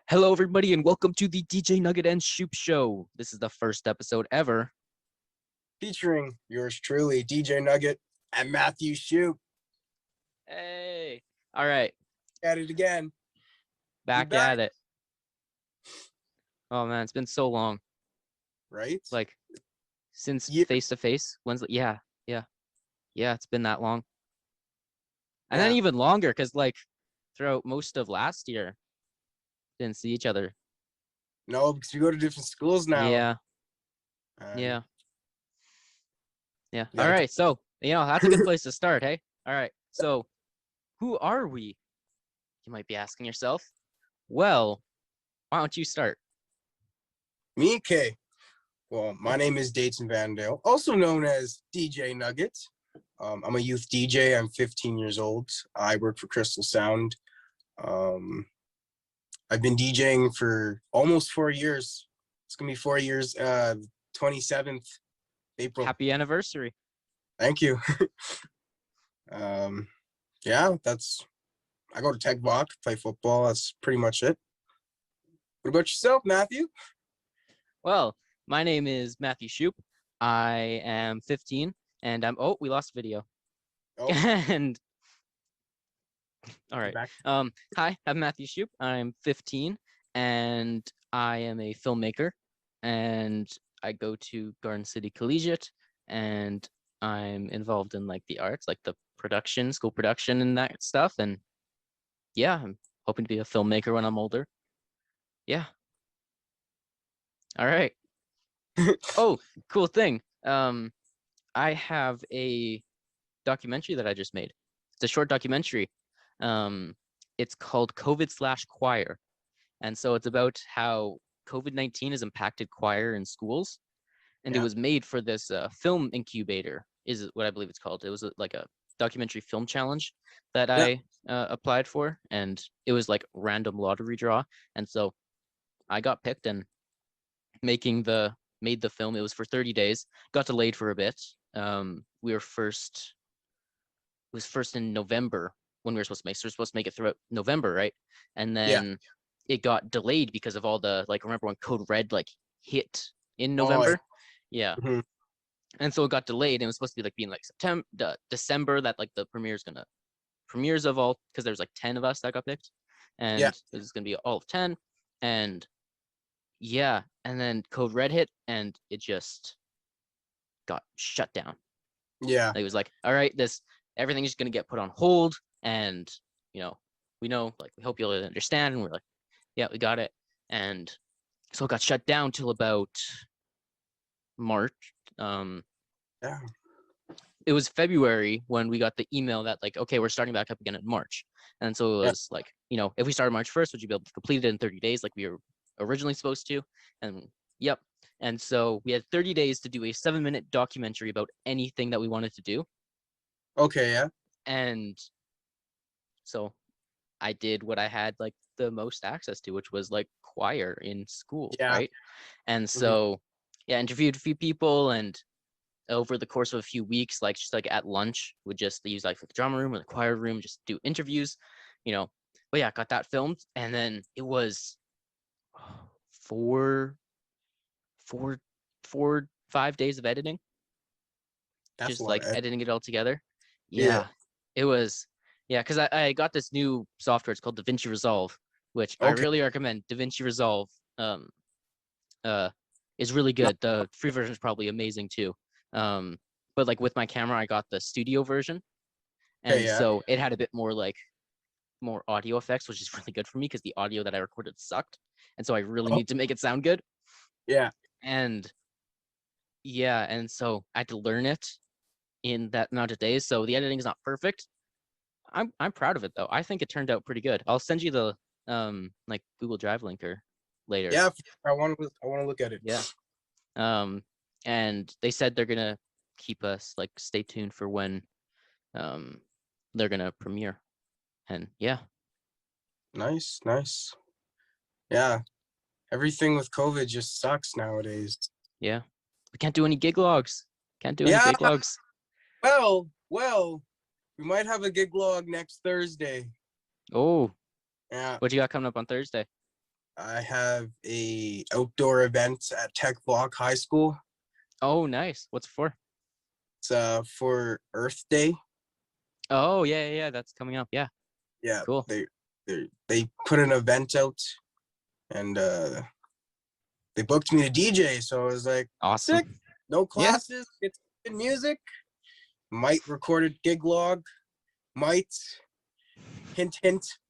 Hello, everybody, and welcome to the DJ Nugget Shoup Show. This is the first episode ever. Featuring yours truly, DJ Nugget and Matthew Shoup. Hey. All right. At it again. Back at it. Oh, man, it's been so long. Right? Like, since face-to-face. When's Yeah, it's been that long. And then even longer, because, like, throughout most of last year, didn't see each other. No, because we go to different schools now. Yeah. All right, so, that's a good place to start, hey? All right, so, who are we? You might be asking yourself. Well, why don't you start? Me, okay. Well, my name is Dayton Vandale, also known as DJ Nugget. I'm a youth DJ. I'm 15 years old. I work for Crystal Sound. I've been DJing for almost 4 years. It's going to be 4 years, 27th April. Happy anniversary. Thank you. I go to Tech Voc, play football. That's pretty much it. What about yourself, Matthew? Well, my name is Matthew Shoup. I am 15, and we lost video. Oh. And all right. Hi, I'm Matthew Shoup. I'm 15, and I am a filmmaker, and I go to Garden City Collegiate, and I'm involved in like the arts, like the production, school production and that stuff. And yeah, I'm hoping to be a filmmaker when I'm older. Yeah. All right. Oh, cool thing. I have a documentary that I just made. It's a short documentary. It's called COVID/Choir. And so it's about how COVID-19 has impacted choir in schools. And it was made for this film incubator, is what I believe it's called. It was like a documentary film challenge that I applied for. And it was like random lottery draw. And so I got picked and made the film. It was for 30 days. Got delayed for a bit. It was first in November when we were supposed to make. So we were supposed to make it throughout November, right? And then it got delayed because of all the, like, remember when Code Red like hit in November? Mm-hmm. And so it got delayed, and it was supposed to be like being like December that like the premieres of all, because there's like 10 of us that got picked, and it was gonna be all of 10. And and then Code Red hit, and it just got shut down. Like, it was like, all right, everything is gonna get put on hold, and we know, like, we hope you'll understand. And we're like, yeah, we got it. And so it got shut down till about March. It was February when we got the email that, like, okay, we're starting back up again in March. And so it was like, if we started March 1st, would you be able to complete it in 30 days like we were originally supposed to? And and so we had 30 days to do a 7-minute documentary about anything that we wanted to do. And so I did what I had like the most access to, which was like choir in school, right? And so interviewed a few people, and over the course of a few weeks, like just like at lunch, would just use like the drama room or the choir room, just do interviews, But yeah, got that filmed, and then it was 5 days of editing. That's just like editing it all together. It was, because I got this new software. It's called DaVinci Resolve, which I really recommend. DaVinci Resolve is really good. The free version is probably amazing too. But like with my camera, I got the studio version, and so it had a bit more more audio effects, which is really good for me because the audio that I recorded sucked, and so I really need to make it sound good. And so I had to learn it in that amount of days. So the editing is not perfect. I'm proud of it though. I think it turned out pretty good. I'll send you the like Google Drive linker later. Yeah, I want to look at it. And they said they're gonna keep us, like, stay tuned for when they're gonna premiere. And nice. Everything with COVID just sucks nowadays. We can't do any gig logs. Well, we might have a gig log next Thursday. What you got coming up on Thursday? I have a outdoor event at Tech Block High School. Oh, nice. What's it for? It's for Earth Day. Oh, yeah. That's coming up. Yeah. Yeah, Cool. they put an event out, and they booked me to DJ. So I was like, Awesome. sick. No classes. It's good music. Might recorded gig log. Might hint.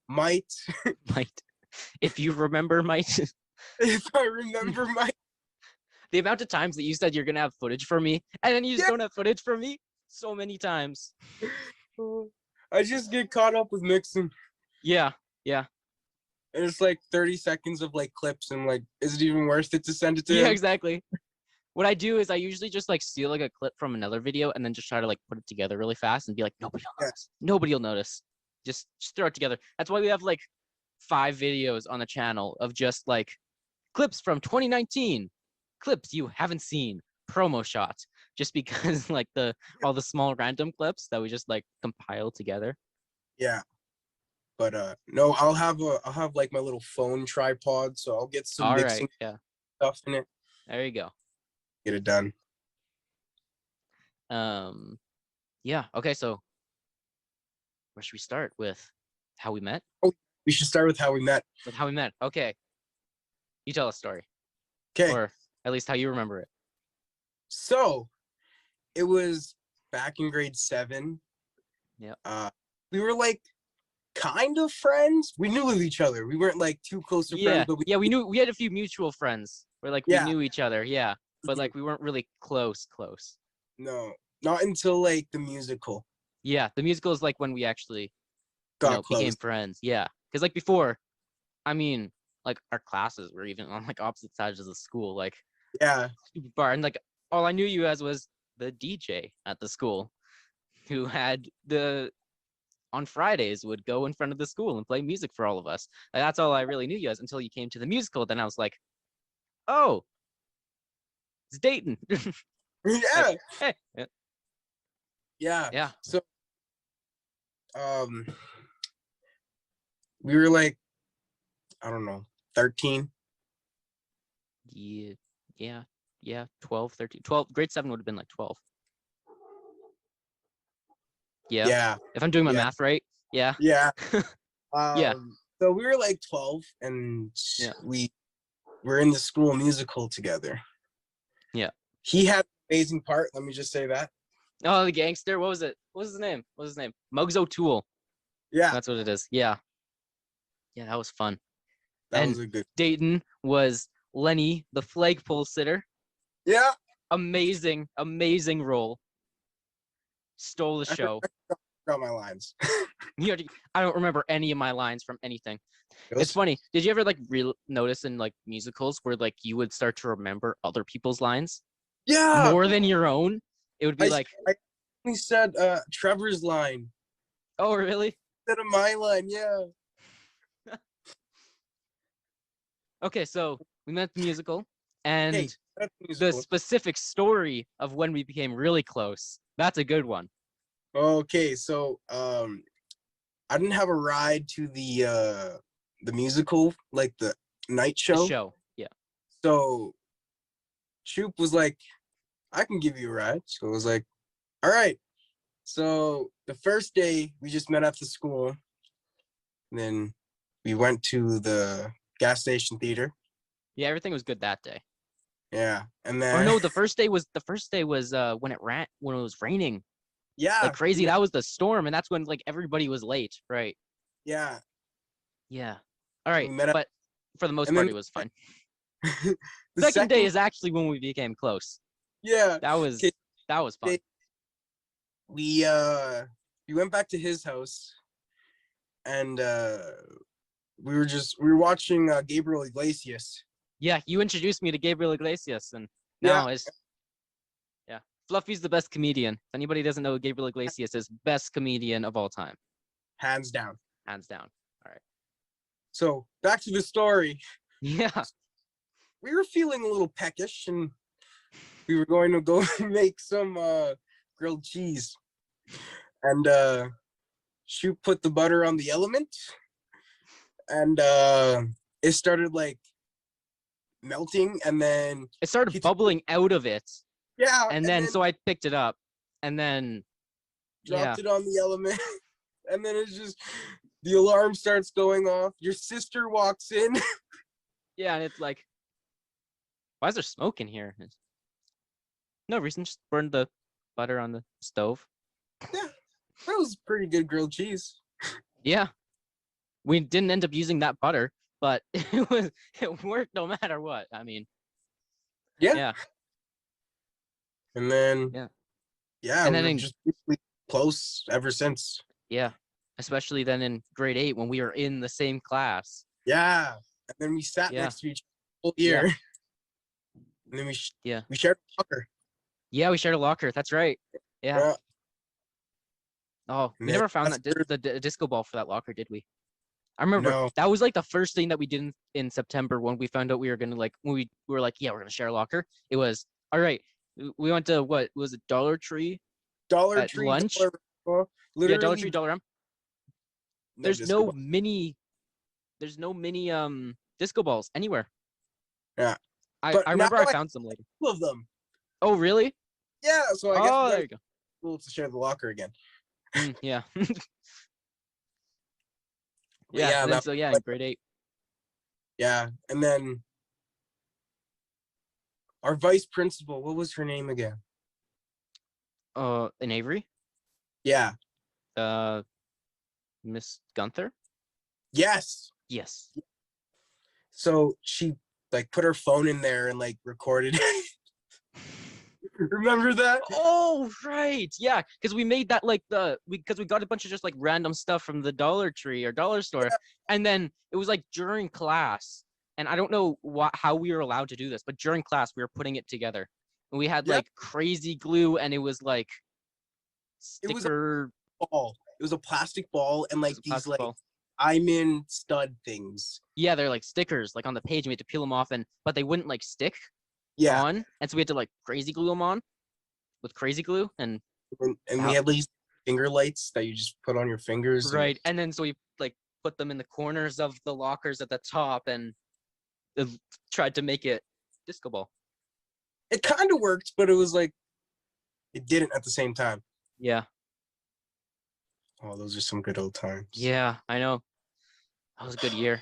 Might Might. If you remember, might. if I remember my. The amount of times that you said you're gonna have footage for me, and then you just Yeah. don't have footage for me, so many times. I just get caught up with mixing. Yeah. And it's like 30 seconds of like clips, and I'm like, is it even worth it to send it to Yeah, him? exactly. What I do is I usually just like steal like a clip from another video and then just try to like put it together really fast and be like, nobody will notice. Nobody will notice. Just throw it together. That's why we have like 5 videos on the channel of just like clips from 2019, clips you haven't seen, promo shots, just because like all the small random clips that we just like compile together. Yeah. But no, I'll have like my little phone tripod, so I'll get some mixing stuff in it. There you go. Get it done. Yeah. Okay, so where should we start? With how we met? Oh, we should start with how we met. With how we met. Okay. You tell a story. Okay. Or at least how you remember it. So it was back in grade 7. Yeah. We were like kind of friends. We knew of each other. We weren't like too close to friends, but we knew we had a few mutual friends where like we knew each other, but like we weren't really close. No, not until like the musical. Yeah, the musical is like when we actually became close. friends. Yeah, because like before, I mean, like our classes were even on like opposite sides of the school. Like super far, and like all I knew you as was the DJ at the school, who had on Fridays would go in front of the school and play music for all of us. Like, that's all I really knew you as until you came to the musical. Then I was like, oh, it's Dayton. Yeah. Like, hey. Yeah. So we were like, I don't know, 13. Yeah, 12, 13, 12. Grade 7 would have been like 12. Yeah. If I'm doing my math right. Yeah. Yeah. Yeah. So we were like 12, and we were in the school musical together. Yeah. He had an amazing part. Let me just say that. Oh, the gangster. What was it? What was his name? Muggs O'Toole. Yeah. That's what it is. Yeah. Yeah, that was fun. That was a good. Dayton was Lenny, the flagpole sitter. Yeah. Amazing role. Stole the show. I forgot my lines. I don't remember any of my lines from anything. It's funny. Did you ever like notice in like musicals where like you would start to remember other people's lines? Yeah. More than your own? It would be I said Trevor's line. Oh, really? Instead of my line, yeah. Okay, so we met the musical, and the specific story of when we became really close. That's a good one. Okay, so I didn't have a ride to the musical, like the night show. The show, yeah. So Shoup was like, I can give you a ride. So I was like, all right. So the first day we just met at the school. And then we went to the gas station theater. Yeah, everything was good that day. Yeah, and then. Or no, the first day was when it was raining. Yeah. Like crazy. Yeah. That was the storm, and that's when like everybody was late, right? Yeah. Yeah. All right, but for the most part, it was fine. the second day is actually when we became close. Yeah. That was fun. We went back to his house, and we were watching Gabriel Iglesias. Yeah, you introduced me to Gabriel Iglesias, and now Fluffy's the best comedian. If anybody doesn't know Gabriel Iglesias is best comedian of all time. Hands down. All right. So back to the story. Yeah. We were feeling a little peckish, and we were going to go make some grilled cheese. And Shoup put the butter on the element, and it started like melting, and then it started bubbling out of it. Yeah. And then so I picked it up, and then dropped it on the element, and then it's just the alarm starts going off. Your sister walks in. Yeah, and it's like, why is there smoke in here? No reason, just burned the butter on the stove. Yeah, that was pretty good grilled cheese. Yeah, we didn't end up using that butter, but it worked no matter what. I mean, yeah. And then and then we've just really close ever since. Yeah, especially then in grade 8 when we were in the same class. Yeah, and then we sat next to each other all year. Yeah. And then we shared a locker. Yeah, we shared a locker. That's right. Yeah. Oh, we never found the disco ball for that locker, did we? I remember that was like the first thing that we did in September when we found out we were gonna like when we were like, yeah, we're gonna share a locker. It was all right. We went to what was it, Dollar Tree? Dollar Tree lunch. Literally, Dollar Tree, Dollar M. There's no mini disco balls anywhere. Yeah. I remember I found some later. Two of them. Oh, really? Yeah, so I guess there you go. Cool to share the locker again. Yeah. Yeah, in grade 8. Yeah, and then our vice principal, what was her name again? In Avery? Yeah. Miss Gunther? Yes. Yes. So she like put her phone in there and like recorded. Remember that? Oh, right. Yeah, because we made that like because we got a bunch of just like random stuff from the Dollar Tree or dollar store, and then it was like during class, and I don't know how we were allowed to do this, but during class we were putting it together, and we had like crazy glue, and it was like sticker. It was a ball. It was a plastic ball, and like these like diamond stud things. Yeah, they're like stickers, like on the page. And we had to peel them off, but they wouldn't like stick. On, and so we had to like crazy glue them on with crazy glue, and we had these finger lights that you just put on your fingers, right? And then so we like put them in the corners of the lockers at the top, and tried to make it disco ball. It kind of worked, but it was like it didn't at the same time. Yeah. Oh, those are some good old times. Yeah, I know. That was a good year.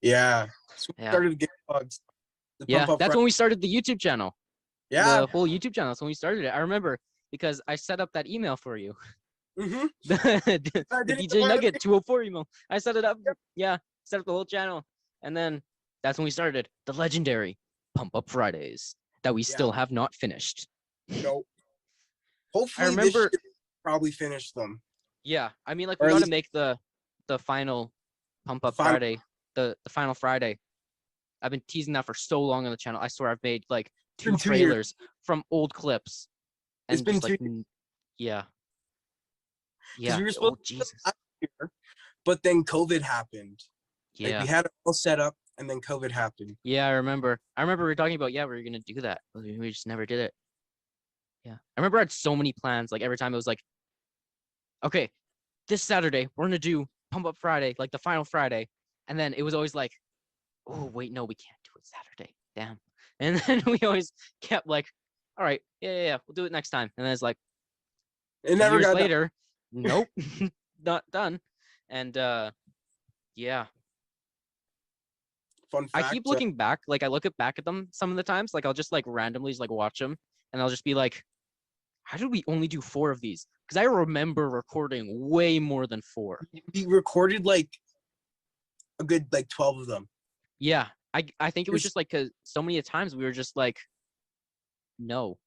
Yeah. So we started to get bugs. Yeah, that's when we started the YouTube channel. Yeah. The whole YouTube channel. That's when we started it. I remember because I set up that email for you. Mm-hmm. the DJ Nugget 204 email. I set it up. Yep. Yeah, set up the whole channel. And then that's when we started the legendary Pump Up Fridays that we still have not finished. Nope. Hopefully I remember, this year probably finish them. Yeah, I mean, like we got to make the final Pump Up Friday, the final Friday. I've been teasing that for so long on the channel. I swear I've made like 2 trailers from old clips. And it's been just, 2 years. Yeah. Yeah. We were supposed to last year, but then COVID happened. Yeah. Like we had it all set up, and then COVID happened. Yeah, I remember. We were talking about, we were going to do that. We just never did it. Yeah. I remember I had so many plans. Like every time it was like, okay, this Saturday, we're going to do Pump Up Friday, like the final Friday. And then it was always like, oh, wait, no, we can't do it Saturday. Damn. And then we always kept like, all right, yeah, we'll do it next time. And then it's like, it never years got later, nope, not done. And yeah. Fun fact, I keep looking back, like I look back at them some of the times, like I'll just like randomly just like watch them, and I'll just be like, how did we only do 4 of these? Because I remember recording way more than 4. We recorded like a good like 12 of them. Yeah, I think it was just like because so many times we were just like, no,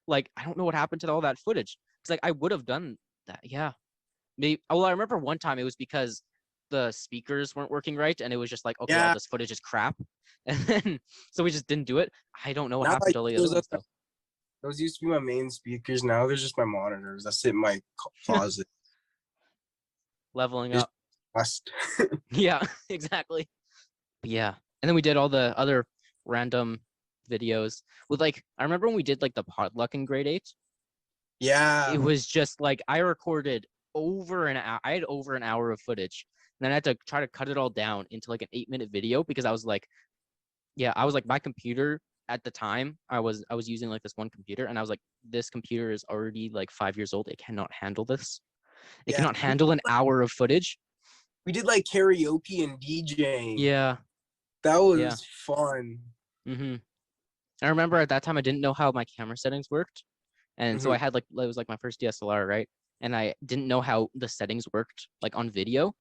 like I don't know what happened to all that footage. It's like I would have done that. Yeah, maybe. Well, I remember one time it was because the speakers weren't working right, and it was just like, okay, all this footage is crap, and then so we just didn't do it. I don't know what happened to all the other ones though. Those used to be my main speakers. Now they're just my monitors that sit in my closet. Leveling up. Yeah, exactly. But yeah, and then we did all the other random videos with like I remember when we did like the potluck in grade 8. Yeah, it was just like I recorded over an hour. I had over an hour of footage, then I had to try to cut it all down into like an 8-minute video because I was like, my computer at the time, I was using like this one computer, and I was like, this computer is already like 5 years old. It cannot handle this. It Yeah, cannot handle an hour of footage. we did like karaoke and DJing. Yeah. That Yeah. was fun. I remember at that time I didn't know how my camera settings worked. And so I Mhm. had like, it was like my first DSLR, right? And I didn't know how the settings worked like on video.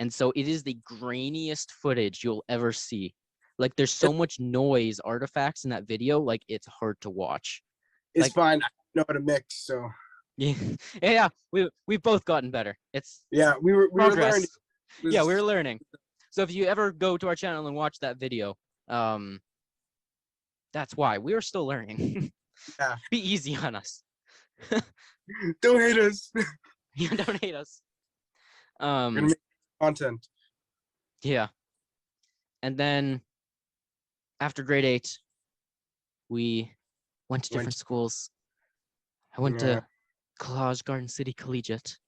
And so it is the grainiest footage you'll ever see. Like there's so much noise artifacts in that video, like it's hard to watch. It's Like, fine. I know how to mix, so yeah, yeah, we've both gotten better. It's yeah, we were progress. learning. Yeah, we were learning. So if you ever go to our channel and watch that video, that's why we are still learning. Yeah. Be easy on us. Don't hate us. You don't hate us. We're gonna make content. Yeah. And then after grade 8, we went to different schools. I went to Collage Garden City Collegiate,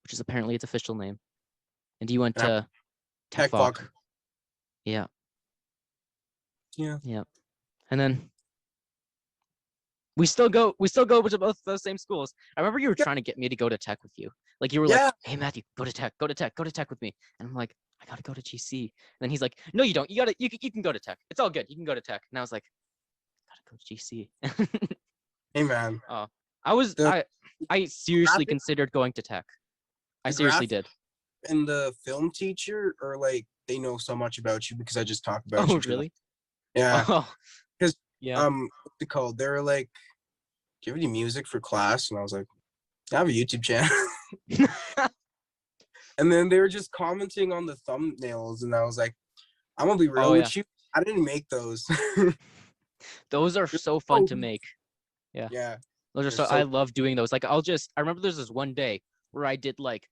which is apparently its official name. And you went to TechVoc. Yeah. Yeah. Yeah. And then we still go to both those same schools. I remember you were trying to get me to go to Tech with you. Like you were like, hey Matthew, go to Tech with me. And I'm like, I gotta go to GC. And then he's like, no, you don't. You can go to Tech. It's all good. You can go to Tech. And I was like, I gotta go to GC. Hey man. I seriously considered going to Tech. I seriously did. And the film teacher, or like they know so much about you because I just talk about you. Oh, really? Yeah. Because yeah. What's it called? They were like, do you have any music for class? And I was like, I have a YouTube channel. And then they were just commenting on the thumbnails, and I was like, I'm gonna be real with you. I didn't make those. Those are so fun to make. Yeah. Yeah. Those are so I love doing those. Like I remember there's this one day where I did like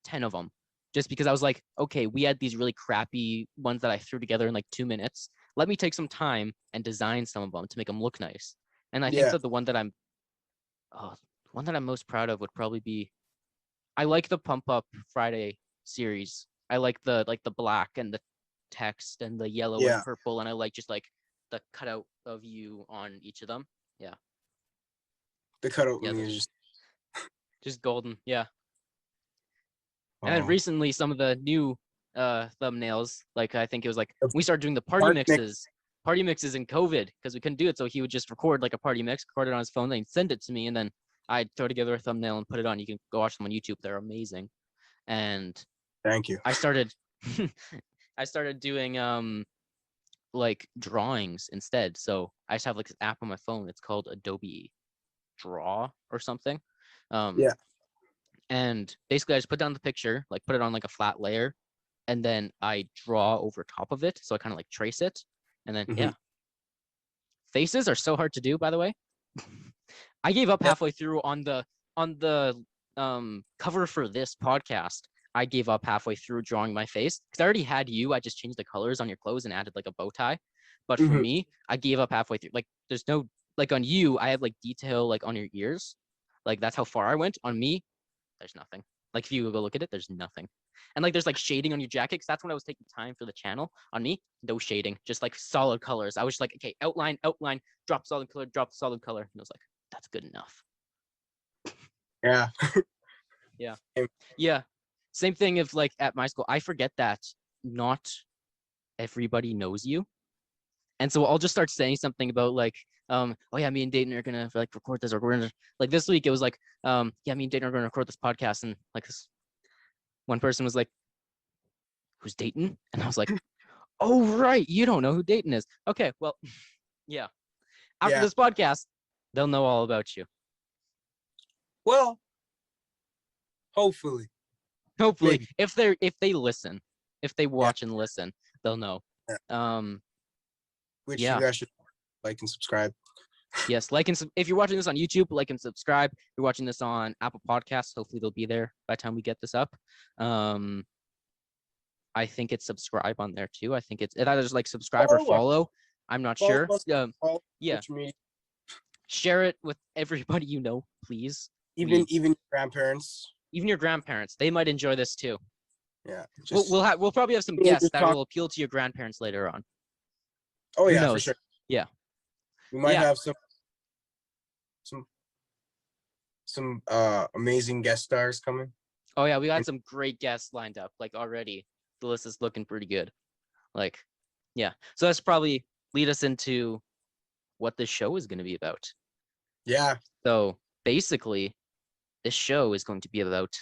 10 of them just because I was like, okay, we had these really crappy ones that I threw together in like 2 minutes. Let me take some time and design some of them to make them look nice. And I think that the one that I'm most proud of would probably be, I like the Pump Up Friday series. I like the black and the text and the yellow and purple, and I like just like the cutout of you on each of them. Yeah. The cutout is just golden. Yeah. And then recently some of the new thumbnails, like I think it was like we started doing the party mixes in COVID because we couldn't do it. So he would just record like a party mix, record it on his phone, then he'd send it to me, and then I'd throw together a thumbnail and put it on. You can go watch them on YouTube. They're amazing. And thank you. I started doing like drawings instead. So I just have like this app on my phone. It's called Adobe Draw or something. And basically I just put down the picture, like put it on like a flat layer, and then I draw over top of it. So I kind of like trace it. And then faces are so hard to do, by the way. I gave up halfway through on the cover for this podcast. I gave up halfway through drawing my face because I already had you. I just changed the colors on your clothes and added like a bow tie. But for me, I gave up halfway through. Like there's no, like on you, I have like detail like on your ears. Like that's how far I went. On me, there's nothing. Like if you go look at it, there's nothing. And like there's like shading on your jacket, because that's when I was taking time for the channel. On me, no shading, just like solid colors. I was just like, okay, outline, drop solid color, drop solid color. And I was like, that's good enough. Yeah. Yeah. Same thing if like at my school, I forget that not everybody knows you. And so I'll just start saying something about like, oh yeah, me and Dayton are gonna like record this, or we're gonna like this week it was like, yeah, me and Dayton are gonna record this podcast, and like this one person was like, who's Dayton? And I was like, oh right, you don't know who Dayton is. Okay, well, yeah. After this podcast, they'll know all about you. Well, hopefully. Maybe. if they listen, if they watch and listen, they'll know. Which you guys should like and subscribe. Yes, like and if you're watching this on YouTube, like and subscribe. If you're watching this on Apple Podcasts, hopefully they'll be there by the time we get this up. I think it's subscribe on there too. I think it's either just like subscribe or follow. I'm not sure. Yeah. Share it with everybody you know, please. Even grandparents. Even your grandparents. They might enjoy this too. Yeah. We'll probably have some guests that will appeal to your grandparents later on. Oh yeah, Who knows? for sure. Yeah. We might have some amazing guest stars coming. Oh yeah, we got some great guests lined up. Like already, the list is looking pretty good. Like, yeah. So that's probably lead us into what this show is going to be about. Yeah. So basically, this show is going to be about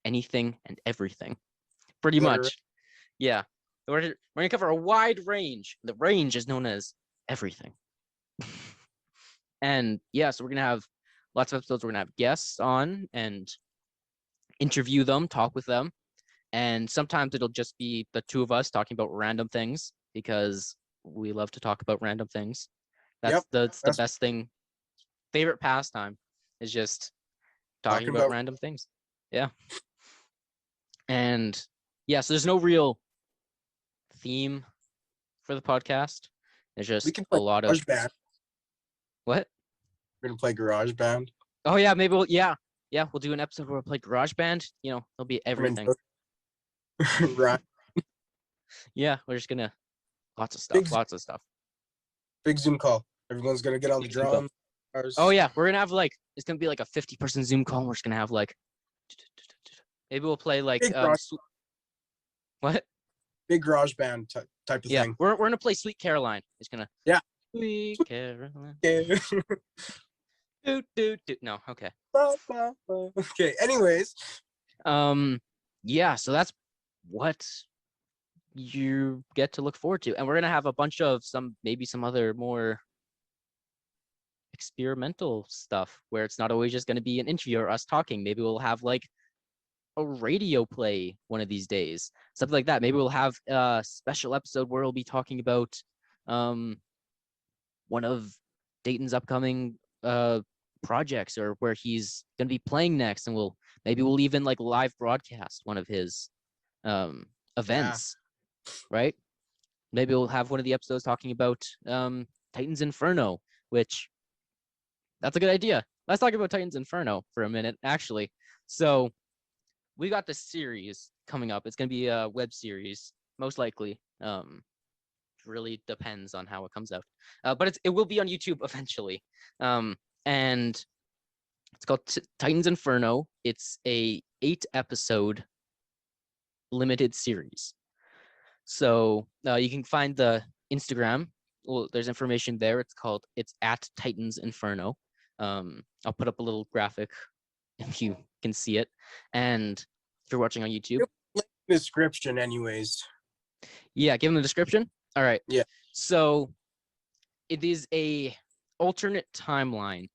anything and everything, pretty much. Yeah. We're going to cover a wide range. The range is known as everything. And yeah, so we're going to have lots of episodes. We're going to have guests on and interview them, talk with them. And sometimes it'll just be the two of us talking about random things because we love to talk about random things. That's the best thing. Favorite pastime is just talking about random things. Yeah. And yeah, so there's no real theme for the podcast. There's just a lot of band. What? We're gonna play Garage Band. Oh yeah, maybe we'll do an episode where we'll play Garage Band. You know, it'll be everything. Right. Yeah, we're just gonna lots of stuff. Big Zoom call. Everyone's gonna get on the drums. Oh yeah, we're gonna have it's gonna be like a 50-person Zoom call. And we're just gonna have maybe we'll play what? Big Garage Band type of thing. We're gonna play Sweet Caroline. It's gonna Sweet Caroline. Do. No, okay. Okay. Anyways. Yeah. So that's what you get to look forward to, and we're gonna have a bunch of some other more experimental stuff where it's not always just going to be an interview or us talking. Maybe we'll have a radio play one of these days, something like that. Maybe we'll have a special episode where we'll be talking about one of Dayton's upcoming projects, or where he's going to be playing next, and we'll even live broadcast one of his events. Right? Maybe we'll have one of the episodes talking about Titan's Inferno, which that's a good idea. Let's talk about Titan's Inferno for a minute, actually. So we got this series coming up. It's going to be a web series, most likely. Really depends on how it comes out. But it will be on YouTube eventually. And it's called Titan's Inferno. It's a 8-episode limited series. So you can find the Instagram. Well, there's information there. It's at Titan's Inferno. I'll put up a little graphic if you can see it. And if you're watching on YouTube, description anyways. Yeah, give them the description. All right. Yeah. So it is a alternate timeline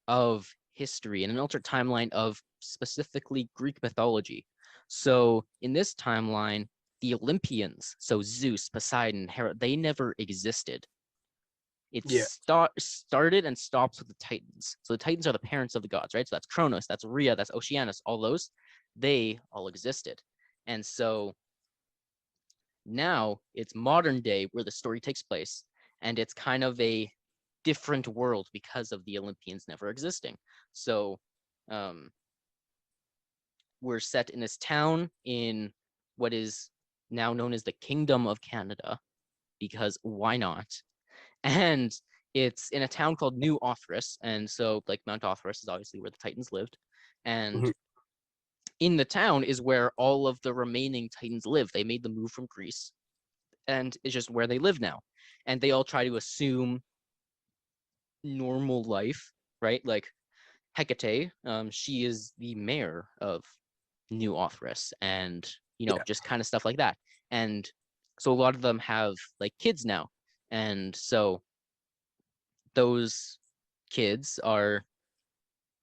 of history and an alternate timeline of specifically Greek mythology. So in this timeline, the Olympians, so Zeus, Poseidon, Hera, they never existed. It started and stops with the Titans. So the Titans are the parents of the gods, right? So that's Kronos, that's Rhea, that's Oceanus, all those, they all existed. And so now it's modern day where the story takes place, and it's kind of a different world because of the Olympians never existing. So we're set in this town in what is now known as the Kingdom of Canada, because why not? And it's in a town called New Othrys. And so Mount Othrys is obviously where the Titans lived. And in the town is where all of the remaining Titans live. They made the move from Greece, and it's just where they live now. And they all try to assume normal life, right? Like Hecate, she is the mayor of New Othrys, and just kind of stuff like that. And so a lot of them have kids now. And so those kids are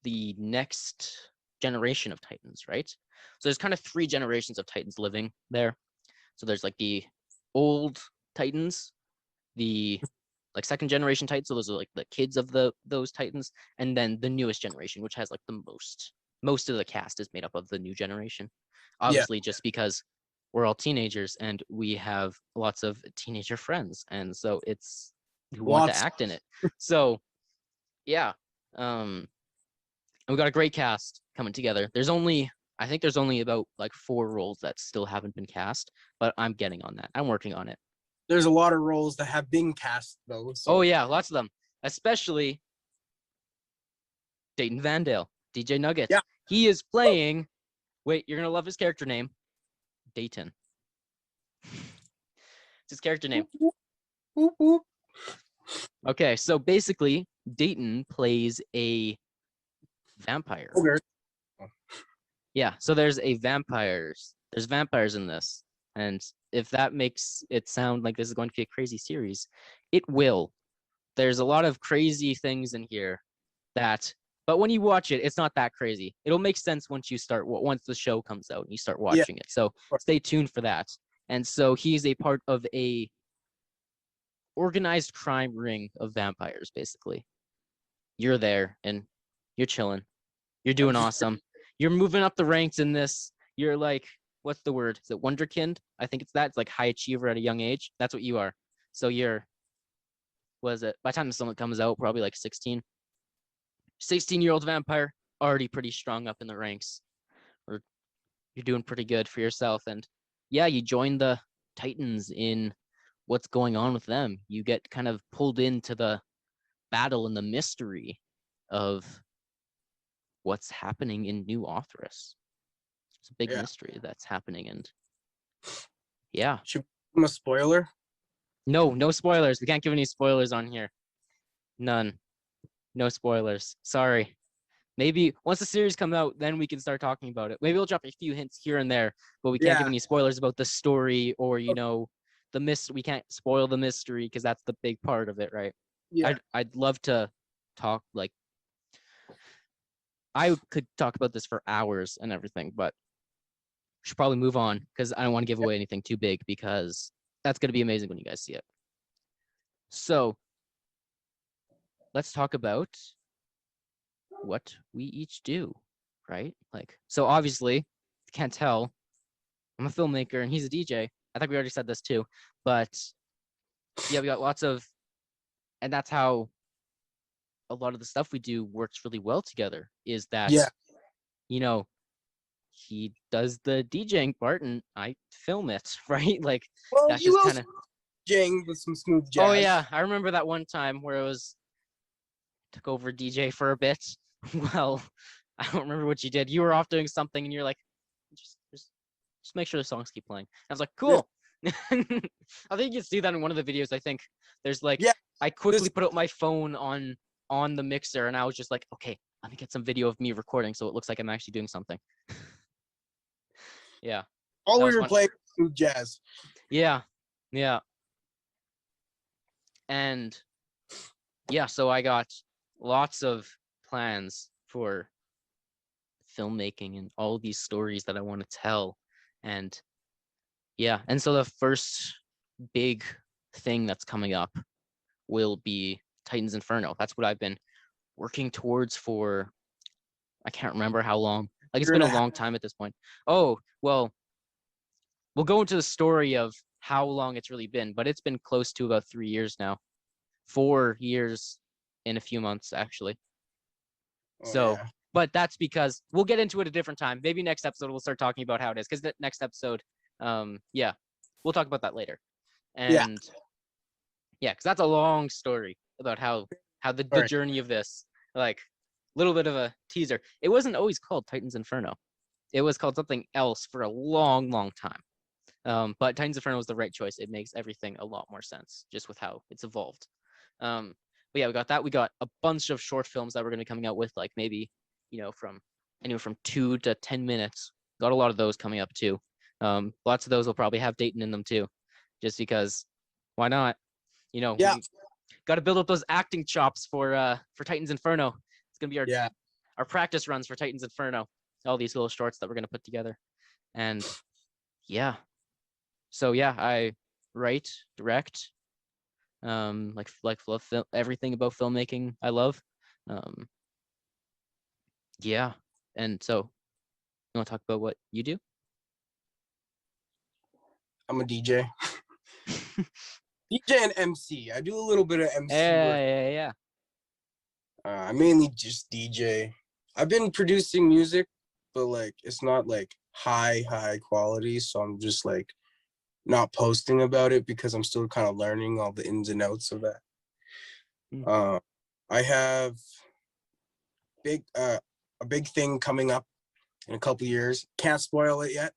the next generation of Titans, right? So there's kind of 3 generations of Titans living there. So there's the old Titans, the second generation Titans, so those are the kids of those Titans, and then the newest generation, which has the most of the cast is made up of the new generation. Obviously, just because we're all teenagers and we have lots of teenager friends, and so we want to act in it. So yeah, we got a great cast coming together. There's only I think there's only about like 4 roles that still haven't been cast, but I'm getting on that. I'm working on it. There's a lot of roles that have been cast though. So. Oh yeah, lots of them, especially Dayton Vandale, DJ Nugget. Yeah. He is playing. Wait, you're gonna love his character name, Dayton. It's his character name. Whoop, whoop. Okay, so basically, Dayton plays a vampire. Okay. Yeah, so there's vampires in this, and if that makes it sound like this is going to be a crazy series, it will. There's a lot of crazy things in here but when you watch it, it's not that crazy. It'll make sense once the show comes out and you start watching it. So stay tuned for that. And so he's a part of a organized crime ring of vampires, basically. You're there and you're chilling. You're doing awesome. You're moving up the ranks in this. You're like, what's the word? Is it wonderkind? I think it's that. It's like high achiever at a young age. That's what you are. So you're, what is it? By the time someone comes out, probably like 16. 16-year-old vampire, already pretty strong up in the ranks. Or you're doing pretty good for yourself. And yeah, you join the Titans in what's going on with them. You get kind of pulled into the battle and the mystery of what's happening in New Orthrus. It's a big mystery that's happening, and yeah. Should we give a spoiler? No spoilers. We can't give any spoilers on here. None. No spoilers. Sorry. Maybe once the series comes out, then we can start talking about it. Maybe we'll drop a few hints here and there, but we can't give any spoilers about the story or, we can't spoil the mystery because that's the big part of it, right? Yeah. I'd love to talk, like, I could talk about this for hours and everything, but we should probably move on because I don't want to give away anything too big because that's going to be amazing when you guys see it. So let's talk about what we each do, right? Like, so obviously, you can't tell, I'm a filmmaker and he's a DJ. I think we already said this too, but yeah, we got lots of, and that's how a lot of the stuff we do works really well together, is that, he does the DJing part and I film it, right? Like, that's just kind of DJing with some smooth jazz. Oh yeah, I remember that one time where took over DJ for a bit. Well, I don't remember what you did. You were off doing something and you're like, just make sure the songs keep playing. I was like, cool. Yeah. I think you can see that in one of the videos. I think there's like, I quickly put out my phone on the mixer and I was just like, okay, let me get some video of me recording so it looks like I'm actually doing something. Yeah. All we were playing smooth jazz. Yeah. And yeah, so I got lots of plans for filmmaking and all these stories that I want to tell. And yeah, and so the first big thing that's coming up will be Titans Inferno. That's what I've been working towards for, I can't remember how long. Like, it's been a long time at this point. Oh, well, we'll go into the story of how long it's really been, but it's been close to about 3 years now. 4 years in a few months, actually. But that's because we'll get into it a different time. Maybe next episode we'll start talking about how it is, because the next episode, we'll talk about that later. And because that's a long story about how the journey of this, like, little bit of a teaser. It wasn't always called Titans Inferno. It was called something else for a long, long time. But Titans Inferno was the right choice. It makes everything a lot more sense just with how it's evolved. But yeah, we got that. We got a bunch of short films that we're going to be coming out with, like maybe, from anywhere from 2 to 10 minutes. Got a lot of those coming up too. Lots of those will probably have Dayton in them too, just because why not? We got to build up those acting chops for Titans Inferno. It's going to be our practice runs for Titans Inferno. All these little shorts that we're going to put together. And yeah. So yeah, I write, direct, like love everything about filmmaking. I love. Yeah. And so you want to talk about what you do? I'm a DJ. DJ and MC. I do a little bit of MC work. Yeah. I mainly just DJ. I've been producing music, but like it's not like high quality. So I'm just like not posting about it because I'm still kind of learning all the ins and outs of that. I have a big thing coming up in a couple years. Can't spoil it yet.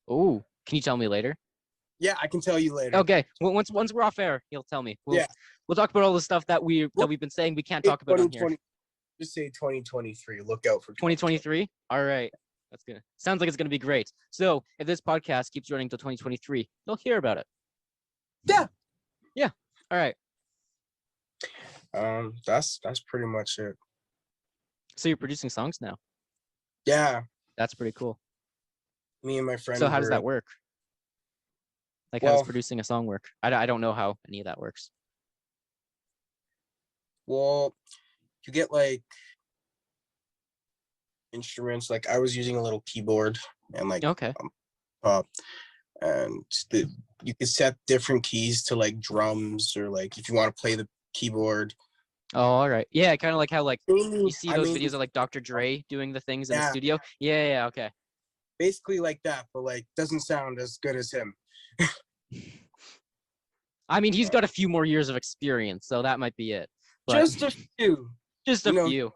Oh, can you tell me later? Yeah, I can tell you later. Okay, well, once we're off air, you'll tell me. We'll talk about all the stuff that we've been saying we can't talk about on here. Just say 2023. Look out for 2023. All right, that's good. Sounds like it's gonna be great. So if this podcast keeps running till 2023, you'll hear about it. Yeah. All right. That's pretty much it. So you're producing songs now? Yeah. That's pretty cool. Me and my friend. So how does that work? Like, how does producing a song work? I don't know how any of that works. Well, you get like instruments. Like I was using a little keyboard and like okay. And you could set different keys to like drums or like if you want to play the keyboard. Oh, all right. Yeah, kind of like how like you see those videos of like Dr. Dre doing the things in the studio. Yeah, okay. Basically like that, but like doesn't sound as good as him. I mean, he's got a few more years of experience, so that might be it. But just a few. Just a few.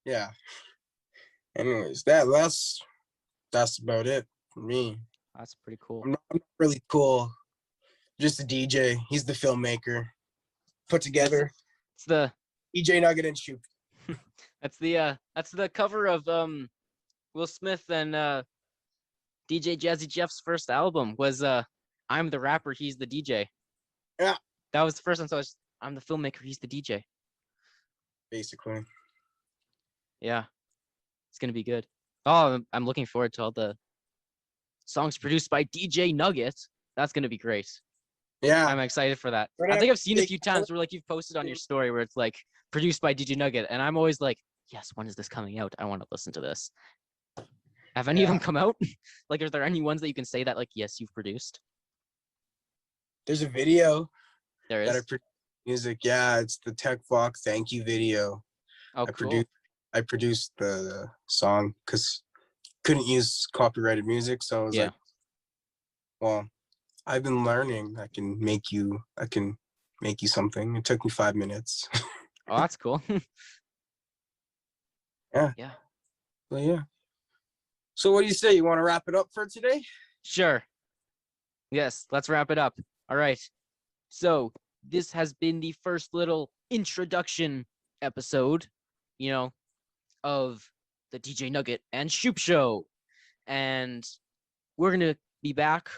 Yeah. Anyways, that's about it for me. That's pretty cool. I'm not really cool. Just a DJ. He's the filmmaker. Put together. It's the DJ Nugget and Shoup. That's the cover of Will Smith and DJ Jazzy Jeff's first album was I'm the rapper, he's the DJ. Yeah. That was the first one, so I'm the filmmaker, he's the DJ. Basically. Yeah. It's gonna be good. Oh, I'm looking forward to all the songs produced by DJ Nugget. That's gonna be great. Yeah. I'm excited for that. I think I've seen a few times where like you've posted on your story where it's like produced by DJ Nugget, and I'm always like, yes, when is this coming out? I want to listen to this. Have any of them come out? Like, are there any ones that you can say that like, yes, you've produced? There's a video. There is. That I produced music. Yeah, it's the Tech Vlog thank you video. Oh, cool. I produced the song because couldn't use copyrighted music, so I was like, well, I've been learning. I can make you something. It took me 5 minutes. Oh, that's cool. Yeah. Well, yeah. So what do you say? You want to wrap it up for today? Sure. Yes, let's wrap it up. All right. So this has been the first little introduction episode, of the DJ Nugget and Shoup Show. And we're going to be back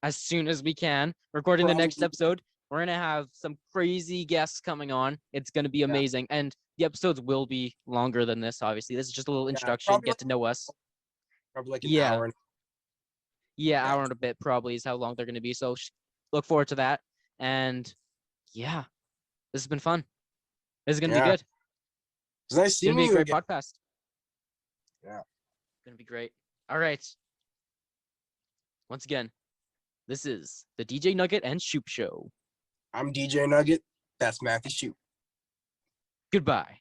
as soon as we can, recording the next episode. We're going to have some crazy guests coming on. It's going to be amazing. And the episodes will be longer than this, obviously. This is just a little introduction, get to know us. Probably like an hour. Yeah, hour and a bit probably is how long they're going to be. So look forward to that. And yeah, this has been fun. This is going to be good. It's nice seeing you. It's going to be a great podcast. Yeah. It's going to be great. All right. Once again, this is the DJ Nugget and Shoup Show. I'm DJ Nugget. That's Matthew Shoup. Goodbye.